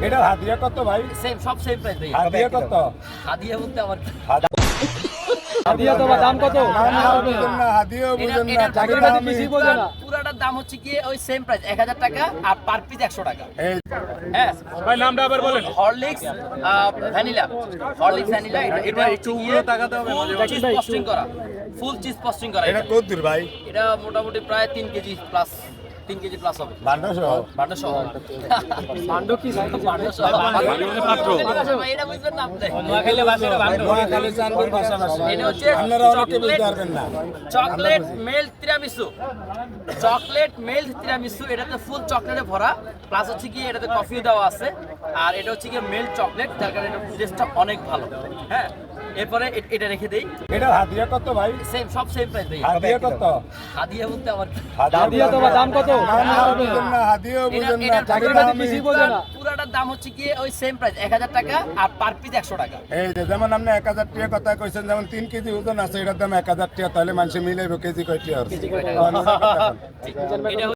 এটা হাদিয়া কত ভাই? সেম সব সেম প্রাইস ভাই। হাদিয়া কত? হাদিয়া বলতে আমার হাদিয়া তো বা দাম কত? বুঝেন না, হাদিয়াও বুঝেন না, চাকরির চাকরির দামই। বেশি বোঝে না। পুরাটার দাম হচ্ছে কি ওই সেম প্রাইস 1000 টাকা আর পার পিস 100 টাকা। এই হ্যাঁ ভাই নামটা আবার বলেন। হরলিক্স ভ্যানিলা, হরলিক্স ভ্যানিলা এটা একটু উড়ো টাকাতে হবে চিজ পোস্টিং করা, ফুল চিজ পোস্টিং করা। এটা কত দূর ভাই? এটা মোটামুটি প্রায় 3 কেজি প্লাস, 3 কেজি প্লাস হবে। বান্ডা সহ? বান্ডা সহ। ভান্ড কি সাইকেল? বান্ডা সহ। ভাই, এটা বুঝবেন না আপনি? নোয়াখালী ভাষায় ভান্ড। নোয়াখালী চাঁদপুর পাশাপাশি। এটা হচ্ছে আপনারা অনেকে বুঝতে পারবেন না। Chocolate melt tiramisu, chocolate melt tiramisu. এটাতে ফুল চকলেটে ভরা, প্লাস হচ্ছে কি এটাতে কফি দেওয়া আছে, আর এটা হচ্ছে কি মেল্ট চকলেট, যার কারণে এটা টেস্টটা অনেক ভালো। হ্যাঁ, এরপরে এটা রেখে দেই। এটা হাদিয়া কত ভাই? সেম সব সেম প্রাইস ভাই। হাদিয়া কত? হাদিয়া বলতে আমার হাদিয়া তো বা দাম কত? বুঝেন না, হাদিয়াও বুঝেন না, এটার চাকরির পুরাটা দামই। বেশি বোঝে না। পুরাটার দাম হচ্ছে কি ওই সেম প্রাইস 1000 টাকা আর পার পিস 100 টাকা। এই যে যেমন আপনি 1000 টাকা কথা কইছেন, যেমন 3 কেজি ওজন আছে, এটার দাম 1000 টাকা, তাহলে মানুষ মিলাইব কেজি কয়টি আর ঠিক, এটা